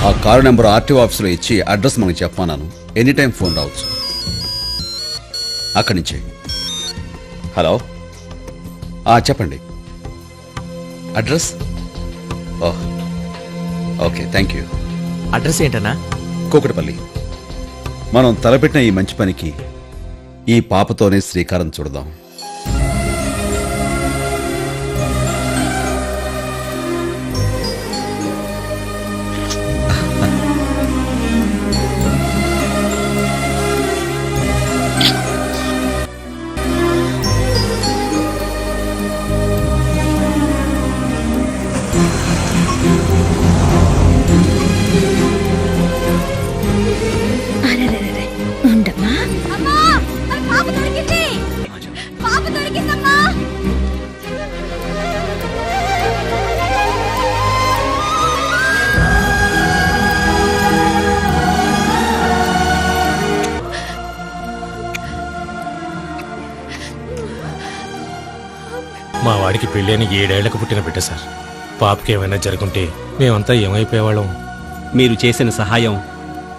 ఆ car number RTO ఆఫీస్లో ఇచ్చి అడ్రస్ మనకి చెప్పమన్నాను. ఎనీ టైం ఫోన్ రావచ్చు. అక్కడి నుంచి. హలో, చెప్పండి. Address? Oh, okay, thank you. Address ఏంటన్నా? కూకటిపల్లి. మనం తలపెట్టిన ఈ మంచి పనికి ఈ పాపతోనే శ్రీకారం చుడదాం. ఉండమ్మా. పాప దొరికింది, పాప దొరికిందమ్మా. మా వాడికి పెళ్ళైన 7 ఏళ్లకు పుట్టిన బిడ్డ సార్. పాపకి ఏమైనా జరుగుంటే మేమంతా ఏమైపోయేవాళ్ళం. మీరు చేసిన సహాయం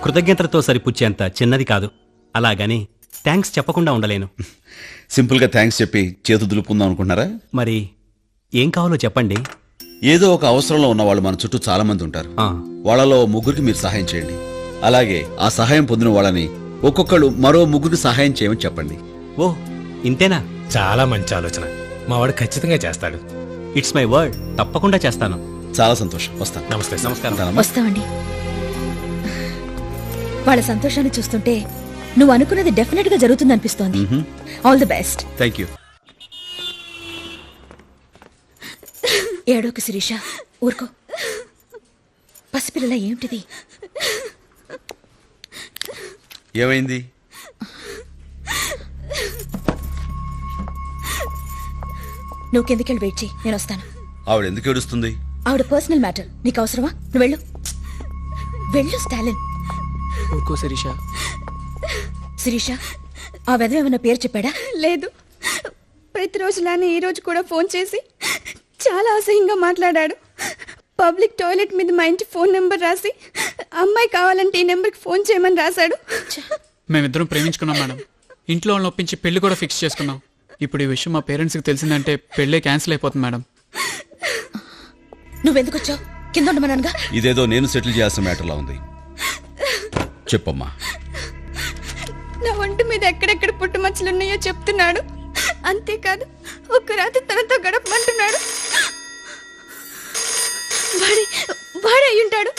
కృతజ్ఞతలతో సరిపుచ్చేంత చిన్నది కాదు. అలాగని థ్యాంక్స్ చెప్పకుండా ఉండలేను. సింపుల్గా థ్యాంక్స్ చెప్పి చేతు దులుపుకుందాం అనుకుంటున్నారా? మరి ఏం కావాలో చెప్పండి. ఏదో ఒక అవసరంలో ఉన్న వాళ్ళు మన చుట్టూ చాలా మంది ఉంటారు. వాళ్ళలో 3 మీరు సహాయం చేయండి. అలాగే ఆ సహాయం పొందిన వాళ్ళని ఒక్కొక్కళ్ళు మరో 3 సహాయం చేయమని చెప్పండి. ఓ, ఇంతేనా? చాలా మంచి ఆలోచన. మా వాడు ఖచ్చితంగా చేస్తాడు. It's my word. తప్పకుండా చేస్తాను. చాలా సంతోషం. వస్తాను. నమస్తే. నమస్కారం. వస్తామండి. వాళ్ళ సంతోషాన్ని చూస్తుంటే నువ్వు అనుకున్నది డెఫినెట్ గా జరుగుతుందనిపిస్తోంది. All the best. Thank you. ఏడోకి శిరీష, ఊరుకో. పసిపిల్లల ఏమిటిది? ఏమైంది? నువ్వు కిందకెళ్ళి వెయిట్ చేయి, నేను వస్తాను. ఆవిడ ఎందుకు ఏడుస్తుంది? ఆవిడ పర్సనల్ మ్యాటర్, నీకు అవసరమా? నువ్వు వెళ్ళు, వెళ్ళు స్టాలిన్. ఊరుకో శిరీష. శిరీష, ఆ వెధవ ఏమన్నా పేరు చెప్పాడా? లేదు. ప్రతిరోజులానే ఈరోజు కూడా ఫోన్ చేసి చాలా అసహ్యంగా మాట్లాడాడు. పబ్లిక్ టాయిలెట్ మీద మా ఇంటి ఫోన్ నెంబర్ రాసి అమ్మాయి కావాలంటే ఈ నెంబర్కి ఫోన్ చేయమని రాశాడు. మేమిద్దరం ప్రేమించుకున్నాం మేడం. ఇంట్లో వాళ్ళని ఒప్పించి పెళ్లి కూడా ఫిక్స్ చేసుకున్నాం. ఇప్పుడు ఈ విషయం మా పేరెంట్స్కి తెలిసిందంటే పెళ్ళే క్యాన్సిల్ అయిపోతుంది మేడం. నువ్వెందుకు వచ్చావు? కింద ఉండమనగా. ఇదేదో నేను సెటిల్ చేయాల్సిన మ్యాటర్లా ఉంది. చెప్పమ్మా. నా ఒంటి మీద ఎక్కడెక్కడ పుట్టుమచ్చలున్నాయో చెప్తున్నాడు. అంతేకాదు ఒక్క రాత్రి తనతో గడపమంటున్నాడు. వాడే అయ్యుంటాడు.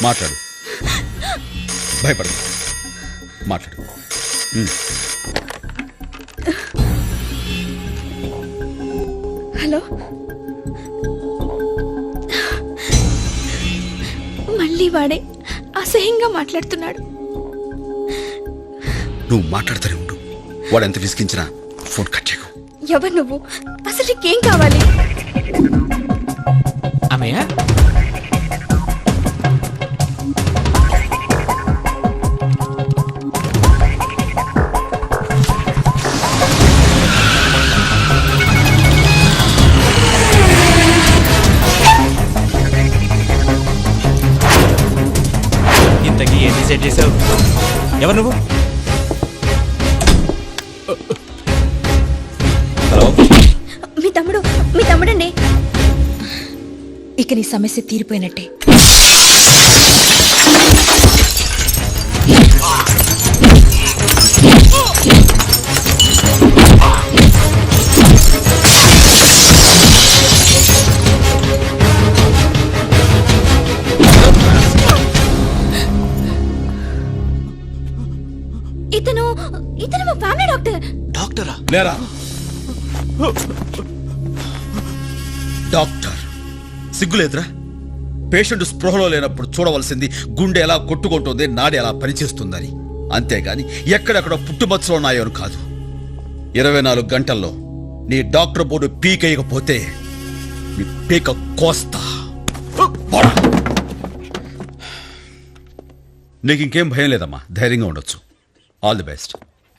మాట్లాడు, భయపడు, మాట్లాడు. హలో, మళ్ళీ వాడే అసహ్యంగా మాట్లాడుతున్నాడు. నువ్వు మాట్లాడుతూనే ఉండు. వాడు ఎంత విసిగించినా ఫోన్ కట్ చేయకు. ఎవరు నువ్వు? అసలు నీకేం కావాలి? అమ్మయ్య, ఇంతకీ ఏం డిసైడ్ చేసావు? ఎవరు నువ్వు? హలో, మీ తమ్ముడండి. ఇక నీ సమస్య తీరిపోయినట్టే. ఇతను మా ఫ్యామిలీ డాక్టర్. డాక్టరా? లేరా డాక్టర్? సిగ్గులేదురా? పేషెంట్ స్పృహలో లేనప్పుడు చూడవలసింది గుండె ఎలా కొట్టుకుంటుంది, నాడి ఎలా పనిచేస్తుందని. అంతేగాని ఎక్కడెక్కడ పుట్టుమచ్చలు ఉన్నాయో అని కాదు. 24 గంటల్లో నీ డాక్టర్ బోర్డు పీకేయకపోతే నీ పీక కోస్తా. నీకు ఇంకేం భయం లేదమ్మా, ధైర్యంగా ఉండొచ్చు. All the best.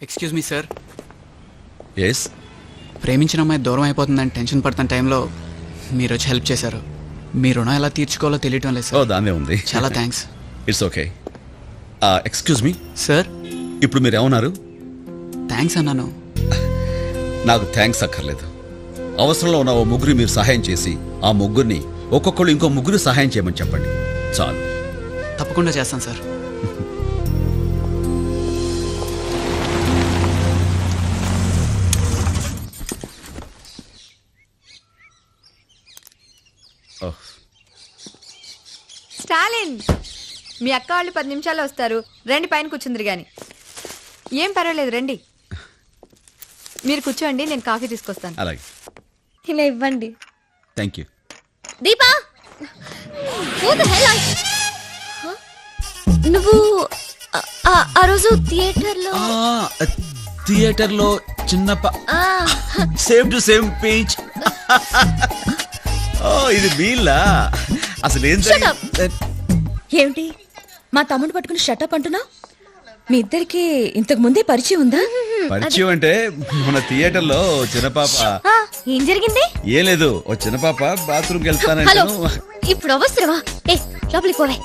Excuse me sir. Yes. ప్రేమించిన అమ్మాయి దూరం అయిపోతుందని టెన్షన్ పడుతున్న టైంలో మీరు వచ్చి హెల్ప్ చేశారు. మీ రుణం ఎలా తీర్చుకోవాలో తెలియటం లేదు ఓ సార్. దాన్నే ఉంది. చాలా thanks it's okay. Excuse me, sir. ఇప్పుడు మీరు ఏమన్నారు? థ్యాంక్స్ అన్నాను. నాకు థ్యాంక్స్ అక్కర్లేదు. అవసరంలో ఉన్న ఓ ముగ్గురు మీరు సహాయం చేసి ఆ ముగ్గురిని ఒక్కొక్కళ్ళు ఇంకో ముగ్గురు సహాయం చేయమని చెప్పండి చాలు. తప్పకుండా చేస్తాను సార్. ఓహ్. స్టాలిన్, మీ అక్క వాళ్ళు 10 నిమిషాల్లో వస్తారు. రండి, పైన కూర్చుందిరు గాని. ఏం పర్వాలేదు, రండి. మీరు కూర్చోండి, నేను కాఫీ తీసుకొస్తాను. అలాగే, ఇలా ఇవ్వండి. Thank you. దీపా, నువ్వు ఆ రోజు థియేటర్లో థియేటర్లో చిన్న సేమ్ టు సేమ్ పేజ్. ఓ ఇది వీళ్ళ అసలు ఏం ఏమిటి మా తమ్ముడు పట్టుకుని షటప్ అంటున్నా? మీ ఇద్దరికి ఇంతకు ముందే పరిచయం ఉందా? పరిచయం అంటే మన థియేటర్లో చిన్న పాప. ఏం జరిగింది? ఏం లేదు, ఓ చిన్న పాప బాత్రూమ్కి హలో, వెళ్తానంటే. ఇప్పుడు అవసరమా? ఏ లోపలికి పోవే.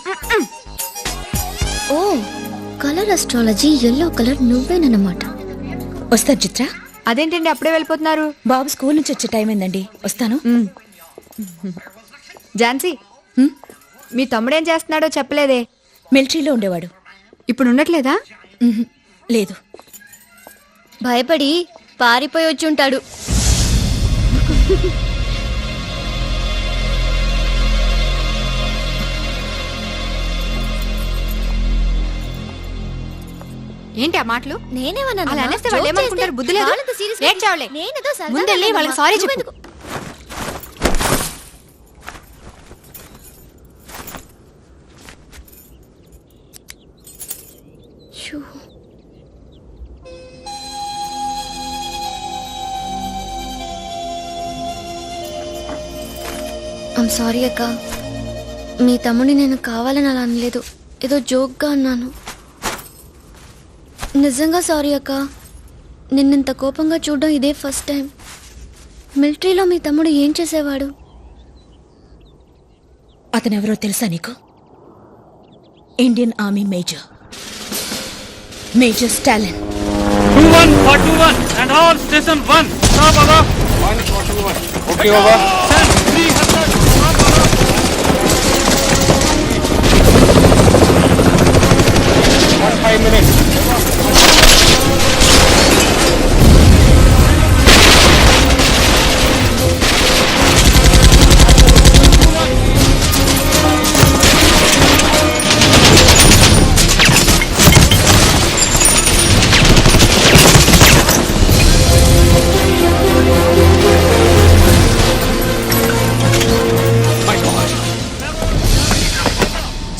ఓ కలర్ అస్ట్రాలజీ ఎల్లో కలర్ నువ్వేనన్నమాట. వస్తాను చిత్ర. అదేంటండి అప్పుడే వెళ్ళిపోతున్నారు? బాబు స్కూల్ నుంచి వచ్చే టైం అయిందండి, వస్తాను. ఝాన్సీ, మీ తమ్ముడేం చేస్తున్నాడో చెప్పలేదే. మిలిటరీలో ఉండేవాడు. ఇప్పుడు ఉండట్లేదా? లేదు. భయపడి పారిపోయి వచ్చి ఉంటాడు. ఏంటి ఆ మాటలు? నేనేమన్నా అలా అనేస్తే వాళ్ళు ఏమనుకుంటారు? బుద్ధి లేదు. ఏడ్చావులే. ముందెళ్ళి వాళ్ళకి సారీ చెప్పు. ఐమ్ సారీ అక్క. మీ తమ్ముడిని నేను కావాలని అలా అనలేదు, ఏదో జోక్గా అన్నాను. నిజంగా సారీ అక్క. నిన్నింత కోపంగా చూడడం ఇదే ఫస్ట్ టైం. మిలిటరీలో మీ తమ్ముడు ఏం చేసేవాడు? అతనెవరో తెలుసా నీకు? Indian army major, major Stalin. 2141 and all station 1. Stop, Baba. 141. Okay, Baba. Sir, 300. Stop, Baba. 5 minutes.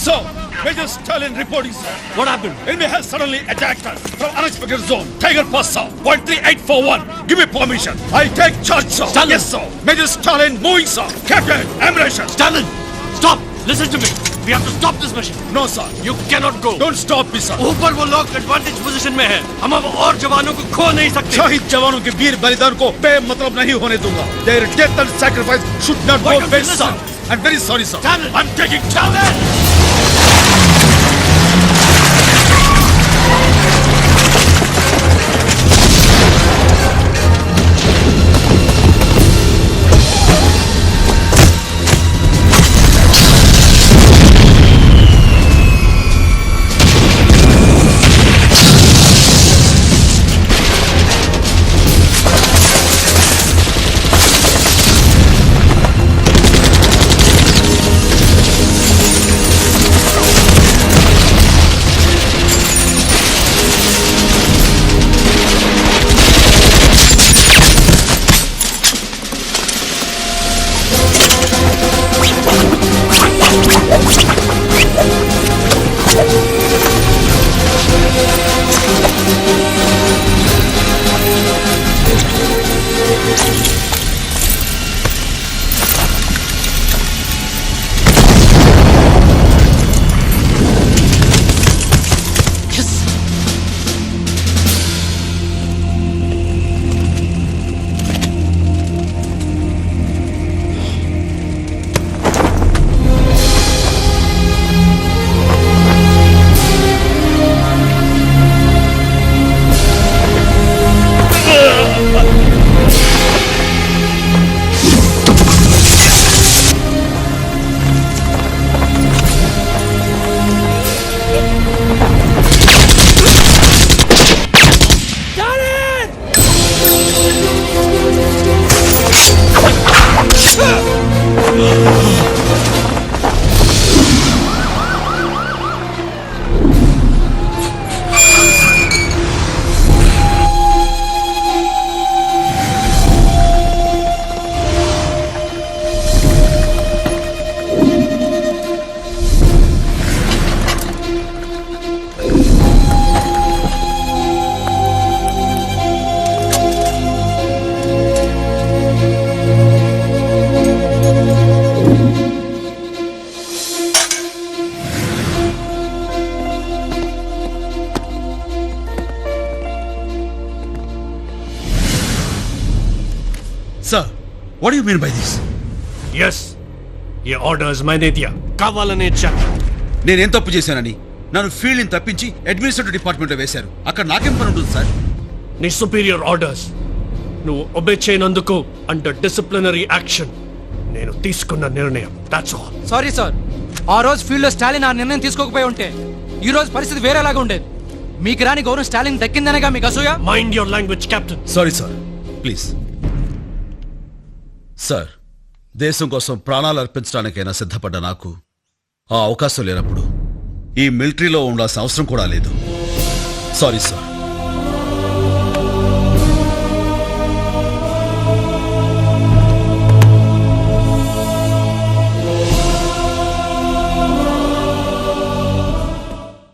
So, Major Stalin reporting, sir. What happened? Enemy has suddenly attacked us from unexpected zone. Tiger Pass, sir. 13841. Give me permission. I'll take charge, sir. Stalin. Yes, sir. Major Stalin moving, sir. Captain, ammunition. Stalin, stop. Listen to me. We have to stop this mission. No, sir. You cannot go. Don't stop me, sir. ऊपर वो लोग advantage position में है. हम अब और जवानों को खो नहीं सकते. शहीद जवानों के वीर बलिदान को बेमतलब नहीं होने दूंगा. Their death and sacrifice should not Why go don't you waste, listen? sir. I'm very sorry, sir. Stalin. I'm taking charge. What you mean by this? Yes ये ऑर्डर्स मैंने दिया కావాలనే ఇచ్చాను. నేనేం తప్పు చేశానని నన్ను ఫీల్డ్ని తప్పించి అడ్మినిస్ట్రేటివ్ డిపార్ట్మెంట్లో వేశారు. అక్కడ నాకేం పని ఉంటుంది సార్? నీ సుపీరియర్ ఆర్డర్స్ నువ్వు ఒబే చేయనందుకు అండర్ డిసిప్లినరీ యాక్షన్ నేను తీసుకున్న నిర్ణయం. That's all. సారీ సార్, ఆ రోజు ఫీల్డ్ లో స్టాలిన్ ఆ నిర్ణయం తీసుకోకపోయి ఉంటే ఈ రోజు పరిస్థితి వేరేలాగా ఉండేది. మీకు రాని గౌరవం స్టాలిన్ దక్కిందనేగా మీకు అసూయ. Mind your language captain. Sorry sir, please. Sir, దేశం కోసం ప్రాణాలు అర్పించడానికైనా సిద్ధపడ్డ నాకు ఆ అవకాశం లేనప్పుడు ఈ మిలిటరీలో ఉండాల్సిన అవసరం కూడా లేదు. Sorry sir.